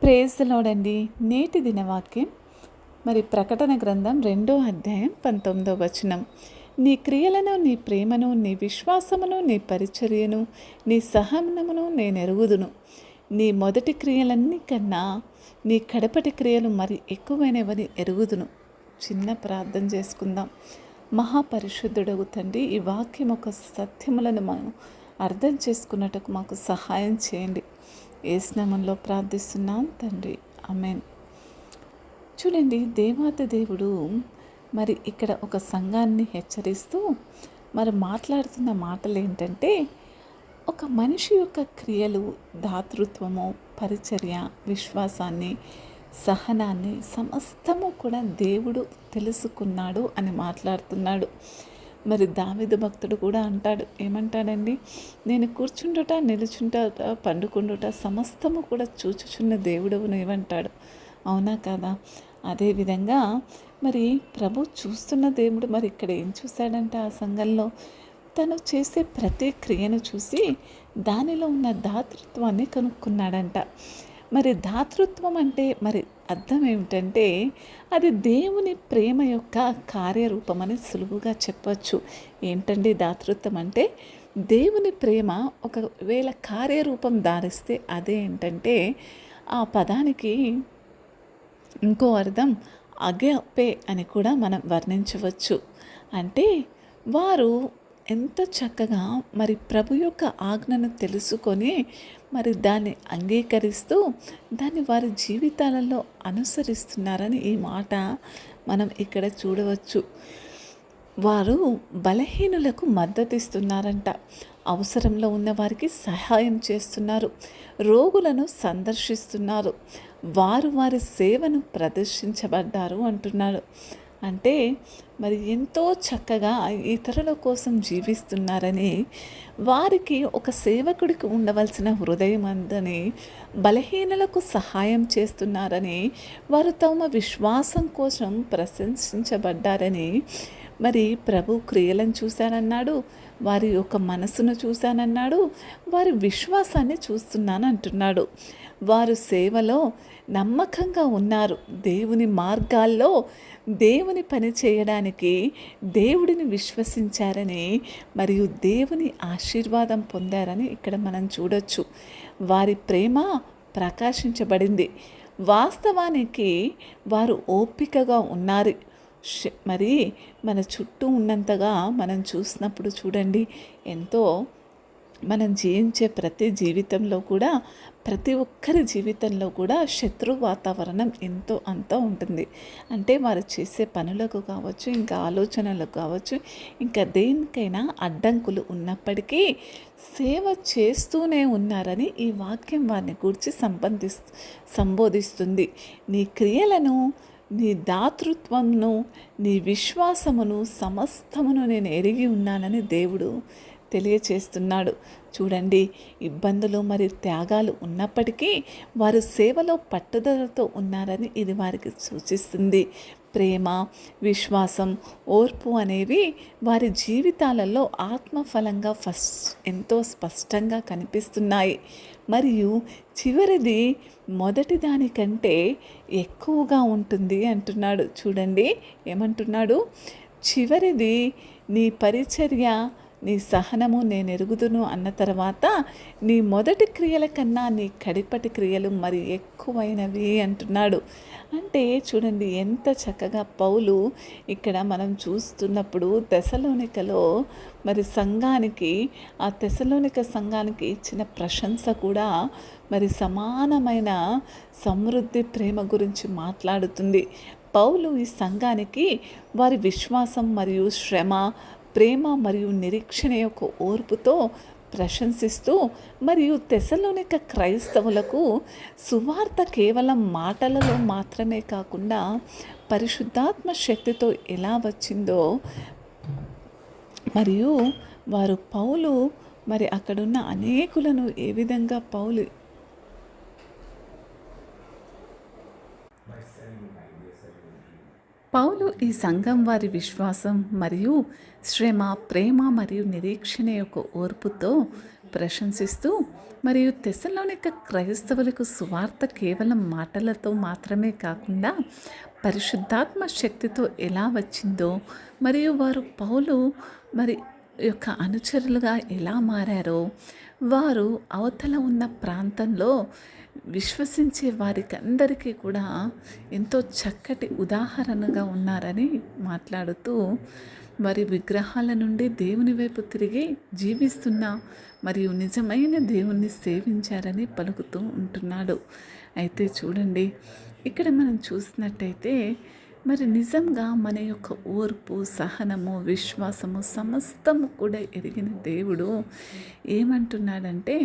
Praise the lord అండి. నేటి దినవాక్యం మరి ప్రకటన గ్రంథం 2వ అధ్యాయం 19వ వచనం. నీ క్రియలను, నీ ప్రేమను, నీ విశ్వాసమును, నీ పరిచర్యను, నీ సహనమును నేను ఎరుగుదును. నీ మొదటి క్రియలన్నీ కన్నా నీ కడపటి క్రియలు మరి ఎక్కువైనవని ఎరుగుదును. చిన్న ప్రార్థన చేసుకుందాం. మహాపరిశుద్ధుడగు తండ్రి, ఈ వాక్యం ఒక సత్యములను మనం అర్థం చేసుకున్నట్టుకు మాకు సహాయం చేయండి. యేసు నామములో ప్రార్థిస్తున్నాం తండ్రి, ఆమేన్. చూడండి, దేవాతి దేవుడు మరి ఇక్కడ ఒక సంఘాన్ని హెచ్చరిస్తూ మరి మాట్లాడుతున్న మాటలు ఏంటంటే, ఒక మనిషి యొక్క క్రియలు, దాతృత్వము, పరిచర్య, విశ్వాసాన్ని, సహనాన్ని సమస్తము కూడా దేవుడు తెలుసుకున్నాడు అని మాట్లాడుతున్నాడు. మరి దావీదు భక్తుడు కూడా అంటాడు, ఏమంటాడండి? నేను కూర్చుండుట, నిలుచుంట, పండుకుండుట సమస్తము కూడా చూచుచున్న దేవుడవు ఏమంటాడు. అవునా కదా? అదేవిధంగా మరి ప్రభు చూస్తున్న దేవుడు మరి ఇక్కడ ఏం చూశాడంటే, ఆ సంఘంలో తను చేసే ప్రతి క్రియను చూసి దానిలో ఉన్న దాతృత్వాన్ని కనుక్కున్నాడంట. మరి దాతృత్వం అంటే మరి అర్థం ఏమిటంటే, అది దేవుని ప్రేమ యొక్క కార్యరూపం అని సులువుగా చెప్పచ్చు. ఏంటండి దాతృత్వం అంటే? దేవుని ప్రేమ ఒకవేళ కార్యరూపం ధారిస్తే అదే ఏంటంటే, ఆ పదానికి ఇంకో అర్థం అగపే అని కూడా మనం వర్ణించవచ్చు. అంటే వారు ఎంత చక్కగా మరి ప్రభు యొక్క ఆజ్ఞను తెలుసుకొని మరి దాన్ని అంగీకరిస్తూ దాన్ని వారి జీవితాలలో అనుసరిస్తున్నారని ఈ మాట మనం ఇక్కడ చూడవచ్చు. వారు బలహీనులకు మద్దతిస్తున్నారంట. అవసరంలో ఉన్న వారికి సహాయం చేస్తున్నారు. రోగులను సందర్శిస్తున్నారు. వారు వారి సేవను ప్రదర్శించబడ్డారు అంటున్నాడు. అంటే మరి ఎంతో చక్కగా ఇతరుల కోసం జీవిస్తున్నారని, వారికి ఒక సేవకుడికి ఉండవలసిన హృదయం అందని, బలహీనలకు సహాయం చేస్తున్నారని, వారు తమ విశ్వాసం కోసం ప్రశంసించబడ్డారని, మరి ప్రభు క్రియలను చూశానన్నాడు, వారి యొక్క మనసును చూశానన్నాడు, వారి విశ్వాసాన్ని చూస్తున్నాను అంటున్నాడు. వారు సేవలో నమ్మకంగా ఉన్నారు. దేవుని మార్గాల్లో దేవుని పని చేయడానికి దేవుడిని విశ్వసించారని మరియు దేవుని ఆశీర్వాదం పొందారని ఇక్కడ మనం చూడొచ్చు. వారి ప్రేమ ప్రకాశించబడింది. వాస్తవానికి వారు ఓపికగా ఉన్నారు. మరి మన చుట్టూ ఉన్నంతగా మనం చూసినప్పుడు చూడండి, ఎంతో మనం జీవించే ప్రతి జీవితంలో కూడా, ప్రతి ఒక్కరి జీవితంలో కూడా శత్రు వాతావరణం ఎంతో అంతా ఉంటుంది. అంటే వారు చేసే పనులకు కావచ్చు, ఇంకా ఆలోచనలకు కావచ్చు, ఇంకా దేనికైనా అడ్డంకులు ఉన్నప్పటికీ సేవ చేస్తూనే ఉన్నారని ఈ వాక్యం వారిని గురించి సంబోధిస్తుంది. నీ క్రియలను, నీ దాతృత్వమును, నీ విశ్వాసమును సమస్తమును నేను ఎరిగి ఉన్నానని దేవుడు తెలియచేస్తున్నాడు. చూడండి, ఇబ్బందులు మరియు త్యాగాలు ఉన్నప్పటికీ వారు సేవలో పట్టుదలతో ఉన్నారని ఇది వారికి సూచిస్తుంది. ప్రేమ, విశ్వాసం, ఓర్పు అనేవి వారి జీవితాలలో ఆత్మఫలంగా ఎంతో స్పష్టంగా కనిపిస్తున్నాయి. మరియు చివరిది మొదటి దానికంటే ఎక్కువగా ఉంటుంది అంటున్నాడు. చూడండి ఏమంటున్నాడు? చివరిది నీ పరిచర్య, నీ సహనము నేను ఎరుగుదును అన్న తర్వాత, నీ మొదటి క్రియల కన్నా నీ కడిపటి క్రియలు మరి ఎక్కువైనవి అంటున్నాడు. అంటే చూడండి ఎంత చక్కగా పౌలు ఇక్కడ మనం చూస్తున్నప్పుడు తెసలోనికలో మరి సంఘానికి, ఆ తెసలోనిక సంఘానికి ఇచ్చిన ప్రశంస కూడా మరి సమానమైన సమృద్ధి ప్రేమ గురించి మాట్లాడుతుంది. పౌలు ఈ సంఘానికి వారి విశ్వాసం మరియు శ్రమ, ప్రేమ మరియు నిరీక్షణ యొక్క ఓర్పుతో ప్రశంసిస్తూ, మరియు తెసలోనిక క్రైస్తవులకు సువార్త కేవలం మాటలలో మాత్రమే కాకుండా పరిశుద్ధాత్మ శక్తితో ఎలా వచ్చిందో, మరియు వారు పౌలు మరి అక్కడున్న అనేకులను ఏ విధంగా పౌలు ఈ సంఘం వారి విశ్వాసం మరియు శ్రమ, ప్రేమ మరియు నిరీక్షణ యొక్క ఓర్పుతో ప్రశంసిస్తూ, మరియు తెస్సలోనిక క్రైస్తవులకు సువార్త కేవలం మాటలతో మాత్రమే కాకుండా పరిశుద్ధాత్మ శక్తితో ఎలా వచ్చిందో, మరియు వారు పౌలు మరి యొక్క అనుచరులుగా ఎలా మారారో, వారు అవతల ఉన్న ప్రాంతంలో విశ్వసించే వారికి అందరికీ కూడా ఎంతో చక్కటి ఉదాహరణగా ఉన్నారని మాట్లాడుతూ, వారి విగ్రహాల నుండి దేవుని వైపు తిరిగి జీవిస్తున్న మరియు నిజమైన దేవుణ్ణి సేవించారని పలుకుతూ ఉంటున్నాడు. అయితే చూడండి, ఇక్కడ మనం చూసినట్టయితే మరి నిజంగా మన యొక్క ఓర్పు, సహనము, విశ్వాసము సమస్తము కూడా ఎరిగిన దేవుడు ఏమంటున్నాడంటే,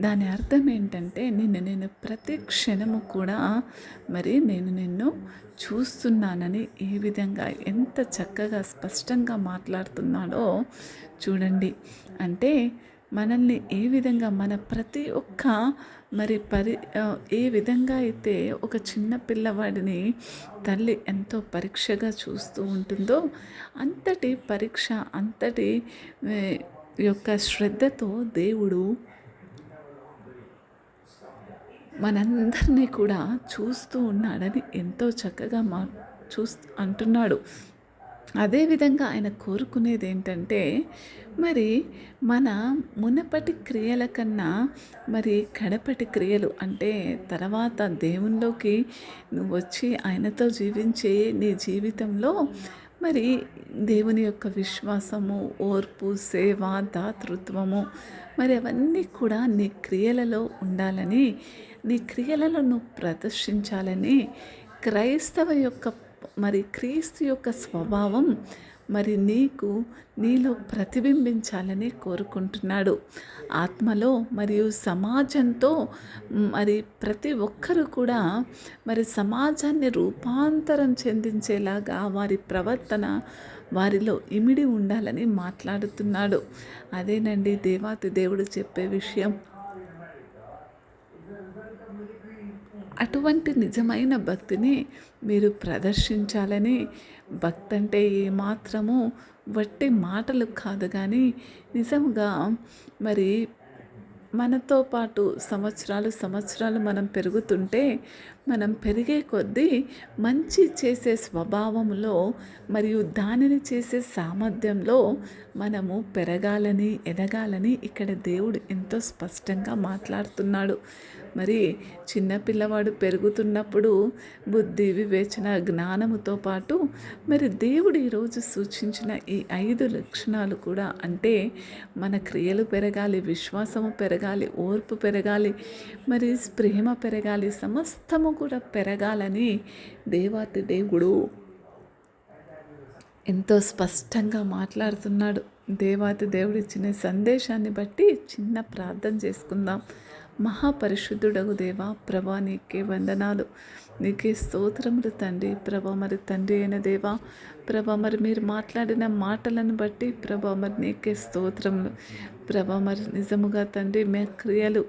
దాని అర్థం ఏంటంటే, నేను ప్రతి క్షణము కూడా మరి నేను నిన్ను చూస్తున్నానని ఏ విధంగా ఎంత చక్కగా స్పష్టంగా మాట్లాడుతున్నాడో చూడండి. అంటే మనల్ని ఏ విధంగా మన ప్రతి ఒక్క మరి ఏ విధంగా అయితే ఒక చిన్న పిల్లవాడిని తల్లి ఎంతో పరీక్షగా చూస్తూ ఉంటుందో, అంతటి పరీక్ష, అంతటి యొక్క శ్రద్ధతో దేవుడు మనందరినీ కూడా చూస్తూ ఉన్నాడని ఎంతో చక్కగా అంటున్నాడు. అదేవిధంగా ఆయన కోరుకునేది ఏంటంటే, మరి మన మునపటి క్రియల కన్నా మరి కడపటి క్రియలు, అంటే తర్వాత దేవునిలోకి నువ్వు వచ్చి ఆయనతో జీవించే నీ జీవితంలో మరి దేవుని యొక్క విశ్వాసము, ఓర్పు, సేవ, దాతృత్వము మరి అవన్నీ కూడా నీ క్రియలలో ఉండాలని, నీ క్రియలలో నువ్వు ప్రదర్శించాలని, క్రైస్తవ యొక్క మరి క్రీస్తు యొక్క స్వభావం మరి నీలో ప్రతిబింబించాలని కోరుకుంటున్నాడు. ఆత్మలో మరియు సమాజంతో మరి ప్రతి ఒక్కరూ కూడా మరి సమాజాన్ని రూపాంతరం చెందించేలాగా వారి ప్రవర్తన వారిలో ఇమిడి ఉండాలని మాట్లాడుతున్నాడు. అదేనండి దేవాతి దేవుడు చెప్పే విషయం. అటువంటి నిజమైన భక్తిని మీరు ప్రదర్శించాలని, భక్తి అంటే ఏమాత్రము వట్టి మాటలు కాదు, కానీ నిజంగా మరి మనతో పాటు సంవత్సరాలు మనం పెరుగుతుంటే, మనం పెరిగే కొద్దీ మంచి చేసే స్వభావంలో మరియు దానిని చేసే సామర్థ్యంలో మనము పెరగాలని, ఎదగాలని ఇక్కడ దేవుడు ఎంతో స్పష్టంగా మాట్లాడుతున్నాడు. మరి చిన్నపిల్లవాడు పెరుగుతున్నప్పుడు బుద్ధి, వివేచన, జ్ఞానముతో పాటు మరి దేవుడు ఈరోజు సూచించిన ఈ 5 లక్షణాలు కూడా, అంటే మన క్రియలు పెరగాలి, విశ్వాసము పెరగాలి, ఓర్పు పెరగాలి, మరి ప్రేమ పెరగాలి, సమస్తము కూడా పెరగాలని దేవాతి దేవుడు ఎంతో స్పష్టంగా మాట్లాడుతున్నాడు. దేవాతి దేవుడు ఇచ్చిన సందేశాన్ని బట్టి చిన్న ప్రార్థన చేసుకుందాం. మహాపరిశుద్ధుడగు దేవా, ప్రభా నీకే వందనాలు, నీకే స్తోత్రములు తండ్రి. ప్రభా మరి తండ్రి అయిన దేవా, ప్రభా మరి మీరు మాట్లాడిన మాటలను బట్టి ప్రభా మరి నీకే స్తోత్రములు. ప్రభా మరి నిజముగా తండ్రి మీ క్రియలు,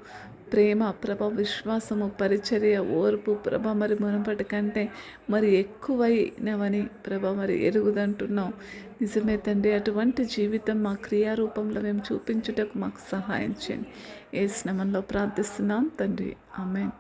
ప్రేమ, ప్రభా విశ్వాసము, పరిచర్య, ఓర్పు ప్రభా మరి మునపటి కంటే మరి ఎక్కువైనవని ప్రభా మరి ఎరుగుదంటున్నాం. నిజమే తండ్రి, అటువంటి జీవితం మా క్రియారూపంలో మేము చూపించుటకు మాకు సహాయం చేయండి. యేసు నామములో ప్రార్థిస్తున్నాం తండ్రి, ఆమేన్.